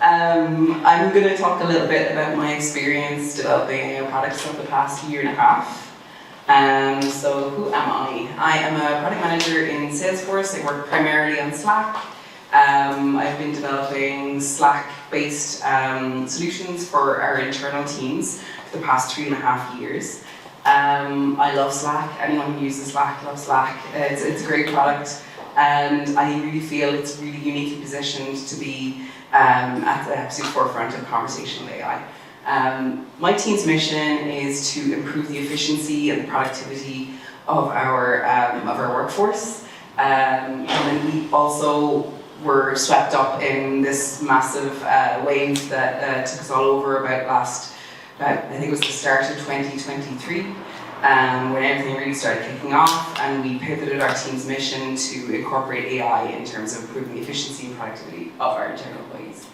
I'm going to talk a little bit about my experience developing AI products over the past year and a half. So who am I? I am a product manager in Salesforce. I work primarily on Slack. I've been developing Slack-based solutions for our internal teams for the past 3.5 years. I love Slack. Anyone who uses Slack loves Slack. It's a great product, and I really feel it's really uniquely positioned to be at the absolute forefront of conversational AI. My team's mission is to improve the efficiency and the productivity of our workforce. And then we also were swept up in this massive wave that took us all over I think it was the start of 2023, when everything really started kicking off, and we pivoted our team's mission to incorporate AI in terms of improving the efficiency and productivity of our internal employees.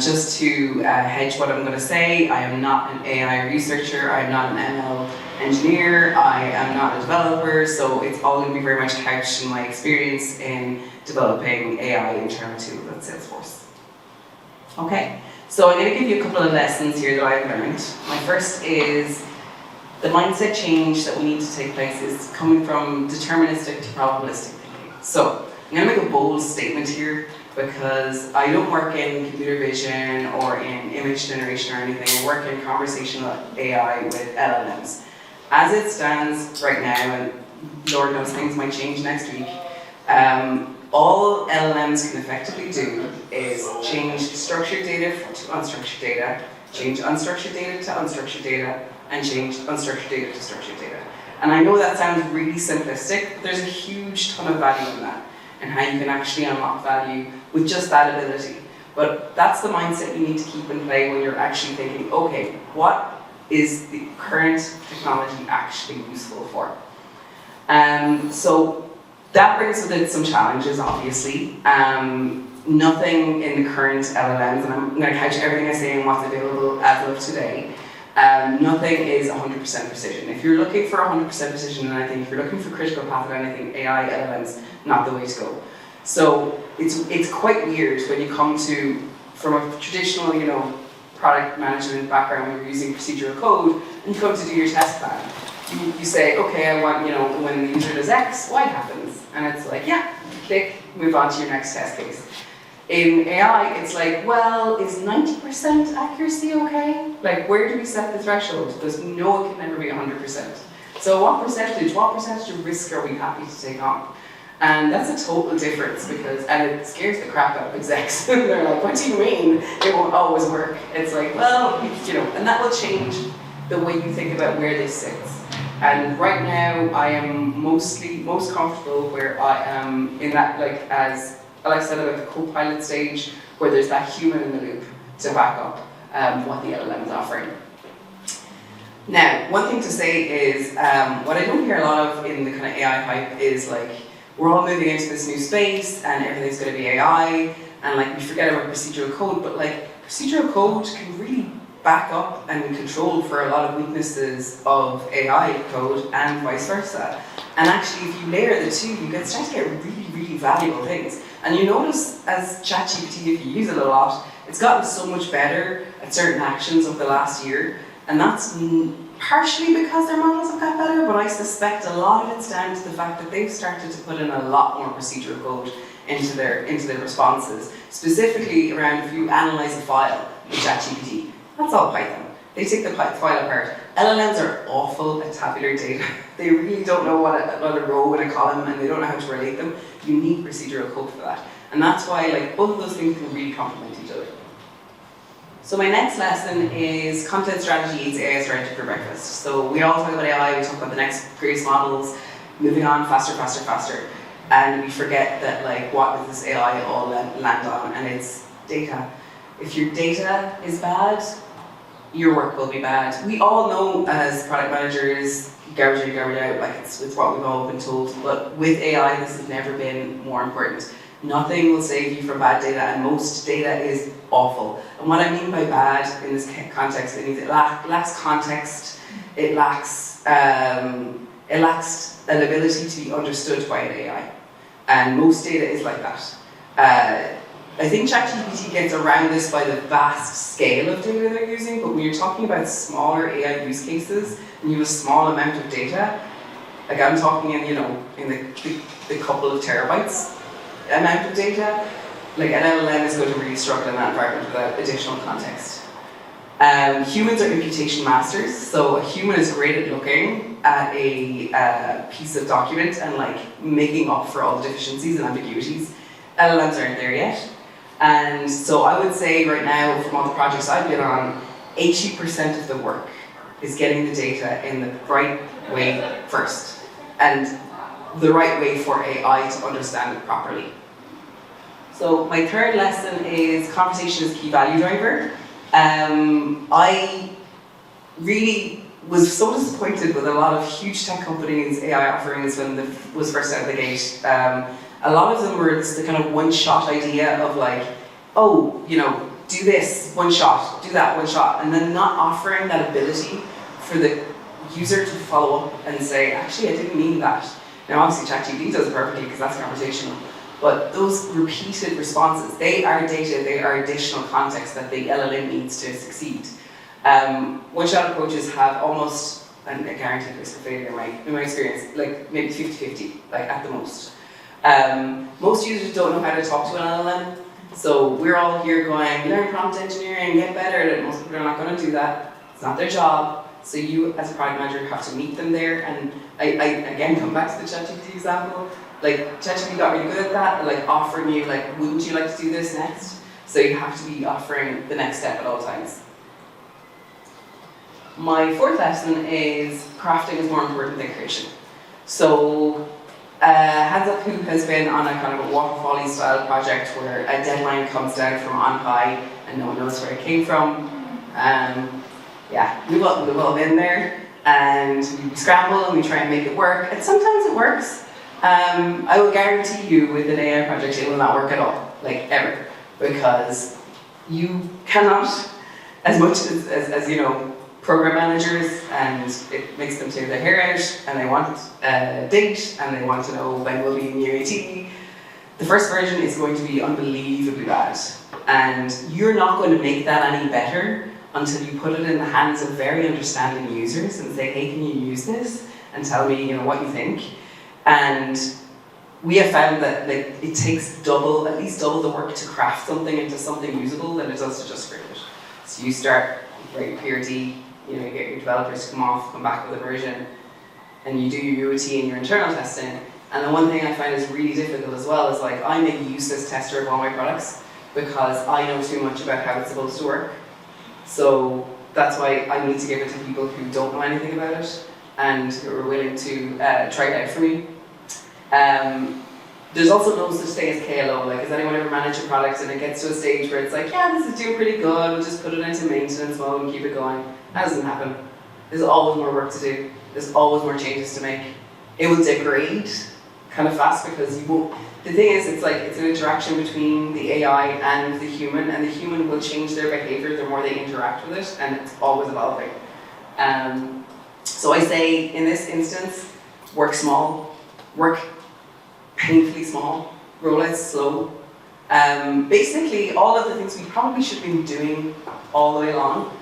Just to hedge what I'm going to say, I am not an AI researcher, I am not an ML engineer, I am not a developer, so it's all going to be very much couched in my experience in developing AI internal tools at Salesforce. Okay, so I'm going to give you a couple of lessons here that I've learned. My first is the mindset change that we need to take place is coming from deterministic to probabilistic thinking. So I'm going to make a bold statement here, because I don't work in computer vision or in image generation or anything. I work in conversational AI with LLMs. As it stands right now, and Lord knows things might change next week, all LLMs can effectively do is change structured data to unstructured data, change unstructured data to unstructured data, and change unstructured data to structured data. And I know that sounds really simplistic, but there's a huge ton of value in that, and how you can actually unlock value with just that ability. But that's the mindset you need to keep in play when you're actually thinking, okay, what is the current technology actually useful for? So that brings with it some challenges, obviously. Nothing in the current LLMs, and I'm going to couch everything I say in what's available as of today, nothing is 100% precision. If you're looking for 100% precision in anything, if you're looking for critical path in anything, AI, LLMs, not the way to go. So it's quite weird when you come to, from a traditional, product management background, when you're using procedural code, and you come to do your test plan. You say, okay, I want, when the user does X, Y happens. And it's like, yeah, click, move on to your next test case. In AI, it's like, well, is 90% accuracy okay? Like, where do we set the threshold? Because we know it can never be 100%. So what percentage of risk are we happy to take on? And that's a total difference, and it scares the crap out of execs. They're like, what do you mean it won't always work? It's like, well, and that will change the way you think about where this sits. And right now, I am most comfortable where I am in that, as I said about the co-pilot stage, where there's that human in the loop to back up what the LLM is offering. Now, one thing to say is, what I don't hear a lot of in the kind of AI hype is we're all moving into this new space and everything's going to be AI, and we forget about procedural code, but procedural code can really back up and control for a lot of weaknesses of AI code and vice versa. And actually, if you layer the two, you start to get really, really valuable things. And you notice as ChatGPT, if you use it a lot, it's gotten so much better at certain actions over the last year, and that's partially because their models have got better, but I suspect a lot of it's down to the fact that they've started to put in a lot more procedural code into their responses. Specifically around if you analyze a file with ChatGPT, that's all Python. They take the file apart. LLMs are awful at tabular data. They really don't know what a row and a column, and they don't know how to relate them. You need procedural code for that. And that's why both of those things can really complement each other. So my next lesson is content strategy eats AI strategy for breakfast. So we all talk about AI, we talk about the next greatest models, moving on faster, faster, faster. And we forget that what does this AI all land on, and it's data. If your data is bad, your work will be bad. We all know as product managers, garbage in, garbage out, it's what we've all been told, but with AI this has never been more important. Nothing will save you from bad data, and most data is awful. And what I mean by bad in this context, it means it lacks context, it lacks an ability to be understood by an AI. And most data is like that. I think ChatGPT gets around this by the vast scale of data they're using, but when you're talking about smaller AI use cases and you have a small amount of data, like I'm talking in, in the couple of terabytes amount of data, like an LLM is going to really struggle in that environment without additional context. Humans are imputation masters, so a human is great at looking at a piece of document and like making up for all the deficiencies and ambiguities. LLMs aren't there yet. And so I would say right now, from all the projects I've been on, 80% of the work is getting the data in the right way first, and the right way for AI to understand it properly. So my third lesson is conversation is key value driver. I really was so disappointed with a lot of huge tech companies' AI offerings when it was first out of the gate. A lot of them were just the kind of one-shot idea of like, oh, do this, one shot, do that, one shot, and then not offering that ability for the user to follow up and say, actually, I didn't mean that. Now, obviously, ChatGPT does it perfectly because that's conversational, but those repeated responses, they are data, they are additional context that the LLM needs to succeed. One-shot approaches have almost a guaranteed risk of failure in my experience, like maybe 50-50, like at the most. Most users don't know how to talk to an LLM, so we're all here going, learn prompt engineering, get better at it. Most people are not going to do that. It's not their job. So you, as a product manager, have to meet them there. And I again come back to the ChatGPT example. Like ChatGPT got really good at that, like offering you, like, wouldn't you like to do this next? So you have to be offering the next step at all times. My fourth lesson is crafting is more important than creation. So Hands Up Who has been on a kind of a waterfall-y style project where a deadline comes down from on high and no one knows where it came from. We've all been there, and we scramble and we try and make it work, and sometimes it works. I will guarantee you with an AI project it will not work at all, like ever, because you cannot, as much as program managers, and it makes them tear their hair out, and they want a date, and they want to know when will be in UAT. The first version is going to be unbelievably bad, and you're not going to make that any better until you put it in the hands of very understanding users and say, hey, can you use this? And tell me, what you think. And we have found that it takes at least double the work to craft something into something usable than it does to just script it. So you start with PRD, you get your developers to come back with a version, and you do your UAT and your internal testing. And the one thing I find is really difficult as well is like, I'm a useless tester of all my products because I know too much about how it's supposed to work. So that's why I need to give it to people who don't know anything about it and who are willing to try it out for me. There's also no such thing as KLO. Like, has anyone ever managed a product and it gets to a stage where it's like, yeah, this is doing pretty good, we'll just put it into maintenance mode and keep it going? That doesn't happen. There's always more work to do. There's always more changes to make. It will degrade kind of fast because you won't. The thing is, it's an interaction between the AI and the human will change their behavior the more they interact with it, and it's always evolving. So I say, in this instance, work small, work painfully small, roll out slow. Basically, all of the things we probably should have been doing all the way along.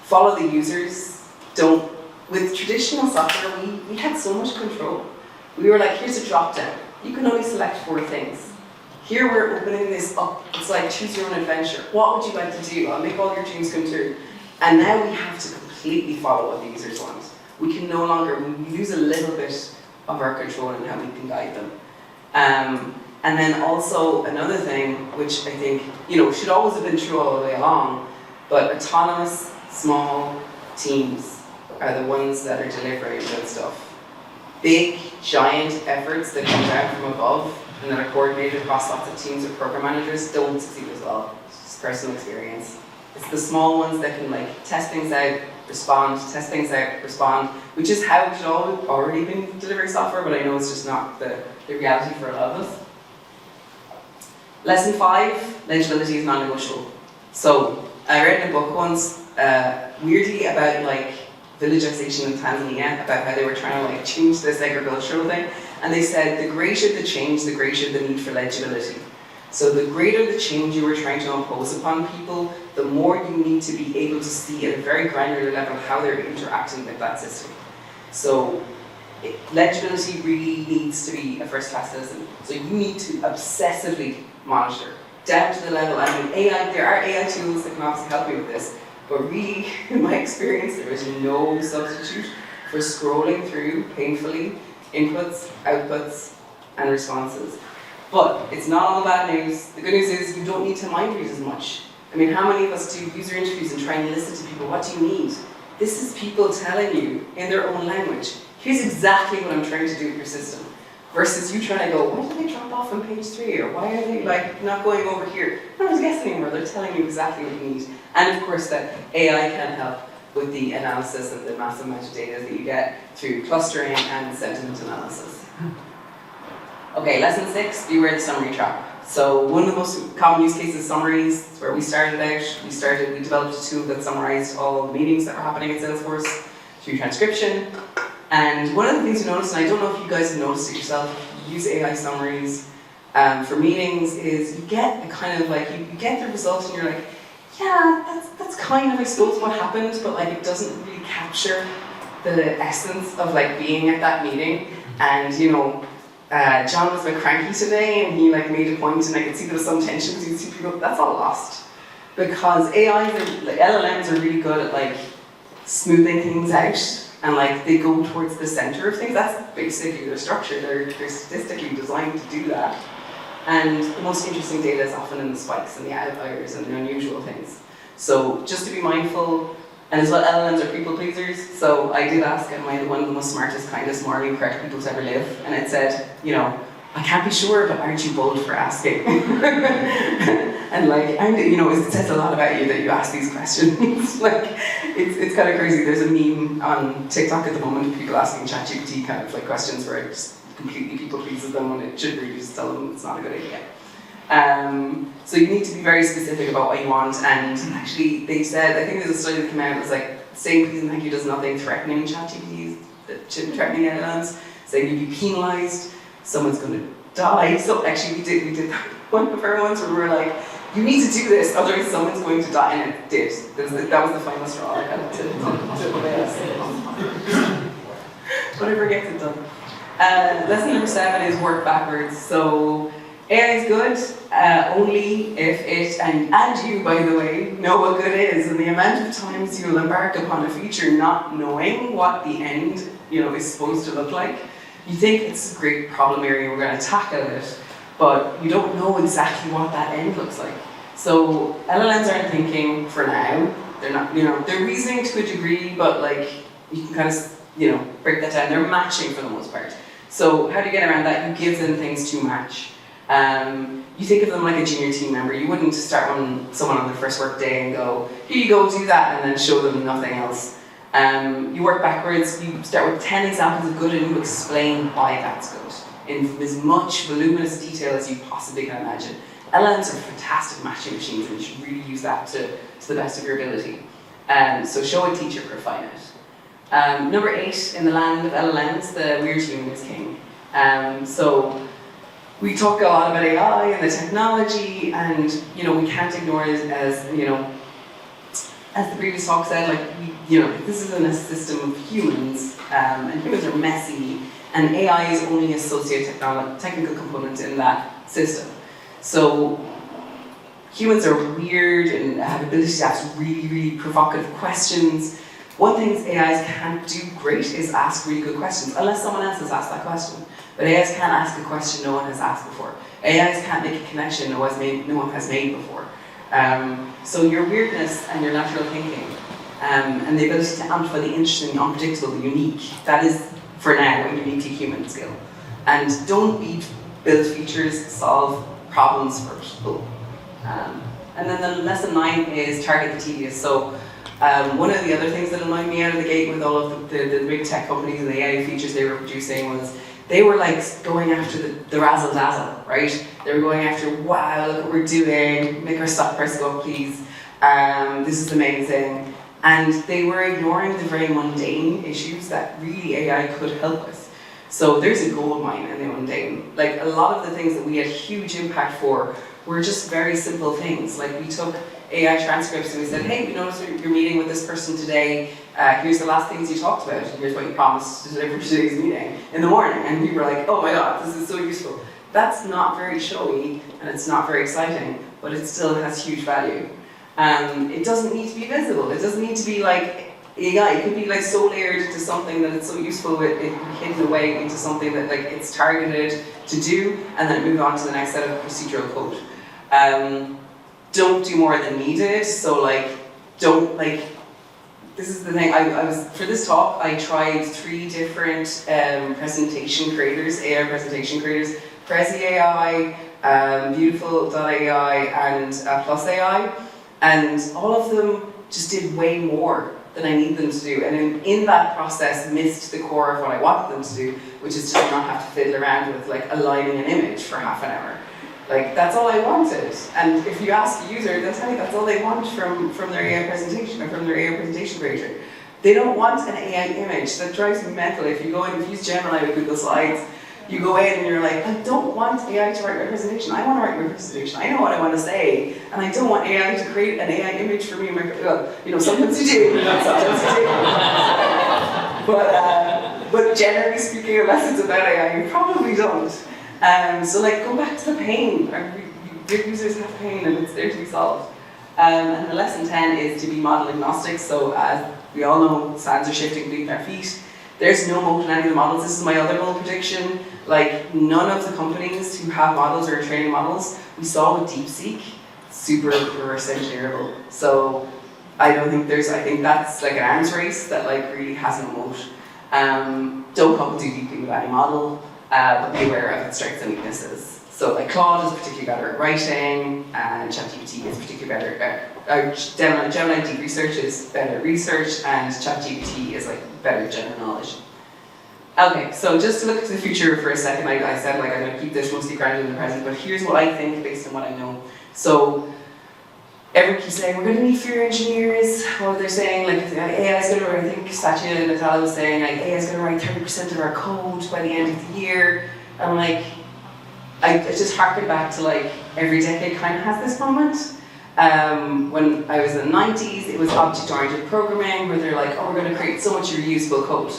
Follow the users. With traditional software, we had so much control. We were like, here's a drop down. You can only select 4 things. Here we're opening this up. It's like choose your own adventure. What would you like to do? I'll make all your dreams come true. And now we have to completely follow what the users want. We can no longer, we lose a little bit of our control in how we can guide them. And then also another thing, which I think, should always have been true all the way along, but autonomous, small teams are the ones that are delivering good stuff. Big, giant efforts that come down from above and that are coordinated across lots of teams of program managers don't succeed as well. It's just personal experience. It's the small ones that can test things out, respond, test things out, respond, which is how we should all have already been delivering software, but I know it's just not the reality for a lot of us. Lesson 5, legibility is non-negotiable. So I read in a book once, weirdly about villagization in Tanzania, about how they were trying to change this agricultural thing, and they said the greater the change, the greater the need for legibility. So the greater the change you are trying to impose upon people, the more you need to be able to see at a very granular level how they're interacting with that system. So legibility really needs to be a first-class citizen. So you need to obsessively monitor, down to the level, I mean, there are AI tools that can obviously help you with this, but really, in my experience, there is no substitute for scrolling through, painfully, inputs, outputs, and responses. But it's not all bad news. The good news is you don't need to mind read as much. I mean, how many of us do user interviews and try and listen to people? What do you need? This is people telling you in their own language, here's exactly what I'm trying to do with your system. Versus you trying to go, why did they drop off on page 3? Or why are they not going over here? No one's guessing anymore. They're telling you exactly what you need. And of course that AI can help with the analysis of the massive amount of data that you get through clustering and sentiment analysis. Okay, lesson 6, beware the summary trap. So one of the most common use cases is summaries. It's where we started out. We developed a tool that summarized all the meetings that were happening at Salesforce through transcription. And one of the things you notice, and I don't know if you guys have noticed it yourself, if you use AI summaries for meetings, is you get a kind of like, you get the results and you're like, yeah, that's kind of, I suppose, what happened, but like it doesn't really capture the essence of like being at that meeting. And you know, John was a bit cranky today and he like made a point and I could see there was some tension between two people. That's all lost. Because LLMs are really good at like smoothing things out. And like they go towards the center of things. That's basically their structure. They're statistically designed to do that. And the most interesting data is often in the spikes and the outliers and the unusual things. So just to be mindful, and as well, LLMs are people pleasers. So I did ask, am I one of the most smartest, kindest, morally correct people to ever live? And it said, you know, I can't be sure, but aren't you bold for asking? And like, you know, it says a lot about you that you ask these questions. Like, it's kind of crazy. There's a meme on TikTok at the moment of people asking ChatGPT kind of like questions where it just completely people pleases them when it should really just tell them it's not a good idea. So you need to be very specific about what you want. And actually, they said, I think there's a study that came out that was like, saying please and thank you does nothing, threatening ChatGPT, threatening LLMs, saying you'd be penalized, someone's going to die. So actually, we did that one of our ones where we were like, you need to do this, otherwise someone's going to die, and it did. That was the final straw I had to obey us. Whatever gets it done. Lesson number 7 is work backwards. So AI is good only if it, and you, by the way, know what good is. And the amount of times you'll embark upon a feature not knowing what the end, you know, is supposed to look like. You think it's a great problem area, we're going to tackle it, but you don't know exactly what that end looks like. So LLMs aren't thinking for now. They're not, you know, they're reasoning to a degree, but like you can kind of, you know, break that down. They're matching for the most part. So how do you get around that? You give them things to match. You think of them like a junior team member. You wouldn't start someone on their first work day and go, here you go, do that, and then show them nothing else. You work backwards, you start with 10 examples of good and you explain why that's good in as much voluminous detail as you possibly can imagine. LLMs are fantastic matching machines and you should really use that to the best of your ability. So show it, teach it, refine it. Number 8, in the land of LLMs, the weird human is king. So we talk a lot about AI and the technology, and you know we can't ignore it as, you know, as the previous talk said, like this isn't a system of humans, and humans are messy, and AI is only a socio-technical component in that system. So humans are weird and have the ability to ask really, really provocative questions. One thing AIs can't do great is ask really good questions, unless someone else has asked that question. But AIs can't ask a question no one has asked before. AIs can't make a connection no one has made before. So your weirdness and your lateral thinking, and the ability to amplify the interesting, the unpredictable, the unique, that is, for now, a uniquely human skill. And don't build features, solve problems for people. And then the lesson 9 is target the tedious. So one of the other things that annoyed me out of the gate with all of the big tech companies and the AI features they were producing was they were like going after the razzle dazzle, right? They were going after, wow, look what we're doing, make our stock price go up, please. This is amazing. And they were ignoring the very mundane issues that really AI could help with. So there's a gold mine in the mundane. Like a lot of the things that we had huge impact for were just very simple things. Like we took AI transcripts and we said, hey, we noticed you're meeting with this person today. Here's the last things you talked about, and here's what you promised to deliver today's meeting in the morning. And people were like, oh my god, this is so useful. That's not very showy, and it's not very exciting, but it still has huge value. It doesn't need to be visible. It doesn't need to be like AI. It could be like so layered to something that it's so useful it can be hidden away into something that like it's targeted to do, and then move on to the next set of procedural code. Don't do more than needed. So like, don't like. This is the thing. I was for this talk. I tried 3 different presentation creators, AI presentation creators: Prezi AI, Beautiful.ai, and Plus AI, and all of them just did way more than I need them to do, and in that process missed the core of what I wanted them to do, which is to not have to fiddle around with like aligning an image for half an hour. Like, that's all I wanted. And if you ask a user, they'll tell you that's all they want from their AI presentation, or from their AI presentation creator. They don't want an AI image. That drives me mental. If you go in, if you use Gemini with Google Slides, you go in and you're like, I don't want AI to write my presentation. I want to write my presentation. I know what I want to say, and I don't want AI to create an AI image for me. Well, you know, sometimes you do. Sometimes you do. But generally speaking, unless it's about AI, you probably don't. So like, go back to the pain. Your users have pain, and it's there to be solved. And the lesson 10 is to be model agnostic. So as we all know, sands are shifting beneath our feet. There's no moat in any of the models. This is my other bold prediction. Like, none of the companies who have models or are training models, we saw with DeepSeek, super reverse engineerable. So I think that's like an arms race that like really has no moat. Don't couple too deeply with any model, but be aware of its strengths and weaknesses. So like Claude is particularly better at writing, and ChatGPT is particularly better at, Gemini Deep Research is better at research, and ChatGPT is like better at general knowledge. Okay, so just to look to the future for a second, I said like I'm going to keep this mostly grounded in the present, but here's what I think based on what I know. So everyone keeps saying we're going to need fewer engineers. Well, they're saying like AI is going to write, I think Satya Nadella was saying like AI is going to write 30% of our code by the end of the year. I'm like, I just harken back to like every decade kind of has this moment. When I was in the 90s, it was object-oriented programming where they're like, oh, we're going to create so much reusable code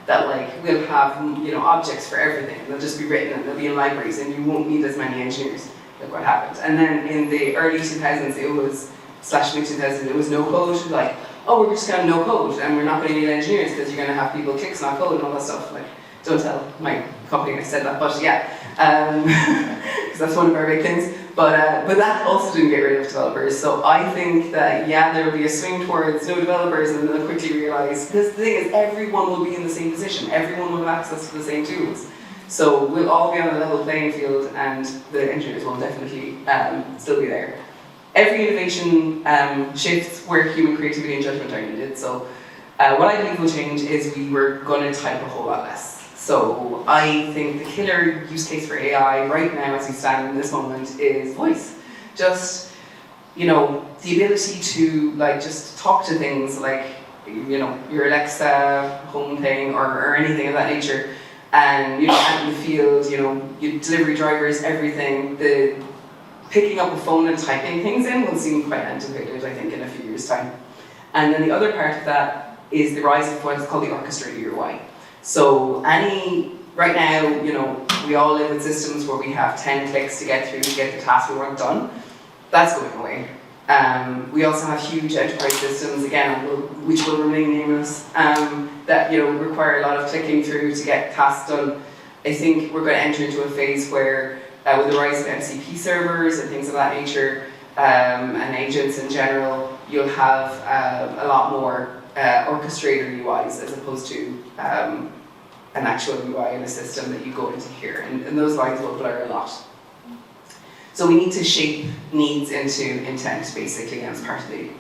that like we'll have objects for everything. They'll just be written and they'll be in libraries and you won't need as many engineers. Look what happened. And then in the early 2000s, it was /mid-2000s, it was no code. Like, oh, we're just going to no code and we're not going to need engineers because you're going to have people kicks not code and all that stuff. Like, don't tell my company I said that, but yeah, because that's one of our big things. But that also didn't get rid of developers. So I think that, yeah, there will be a swing towards no developers, and then they'll quickly realize, because the thing is, everyone will be in the same position. Everyone will have access to the same tools. So we'll all be on a level playing field, and the engineers will definitely still be there. Every innovation shifts where human creativity and judgment are needed. So what I believe will change is we're going to type a whole lot less. So I think the killer use case for AI right now as we stand in this moment is voice. Just, the ability to like just talk to things like, your Alexa home thing or anything of that nature. And, out in the field, your delivery drivers, everything. The picking up a phone and typing things in will seem quite antiquated, I think, in a few years' time. And then the other part of that is the rise of what is called the orchestrator UI. So right now, we all live with systems where we have 10 clicks to get through to get the task we want done. That's going away. We also have huge enterprise systems, again, which will remain nameless, that require a lot of clicking through to get tasks done. I think we're going to enter into a phase where, with the rise of MCP servers and things of that nature, and agents in general, you'll have a lot more orchestrator UIs as opposed to an actual UI in a system that you go into here, and those lines will blur a lot. So we need to shape needs into intent, basically, as part of the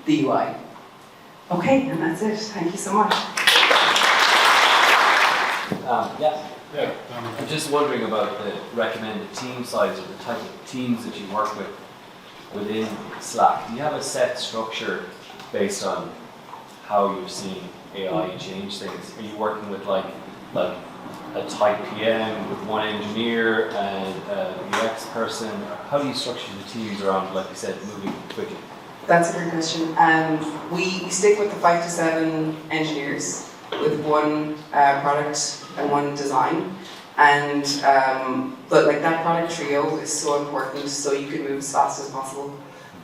UI. Okay, and that's it. Thank you so much. I'm just wondering about the recommended team size or the type of teams that you work with within Slack. Do you have a set structure based on how you've seen AI change things? Are you working with like a type PM with one engineer and a UX UX person? Or how do you structure the teams around, like you said, moving quickly? That's a great question. We stick with the 5 to 7 engineers with one product and one design. And but like that product trio is so important, so you can move as fast as possible.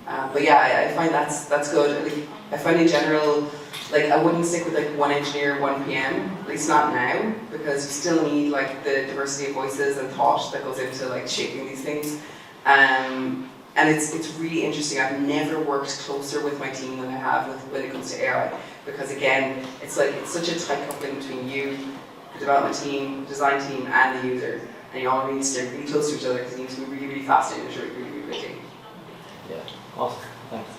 But yeah, I find that's good. I find in general, like I wouldn't stick with like one engineer, one PM, at least not now, because you still need like the diversity of voices and thought that goes into like shaping these things. And it's really interesting. I've never worked closer with my team than I have when it comes to AI, because again, it's such a tight coupling between you, the development team, design team, and the user, and you all need to stay really close to each other because you need to move really, really fast and iterate really, really quickly. Yeah, awesome. Thanks.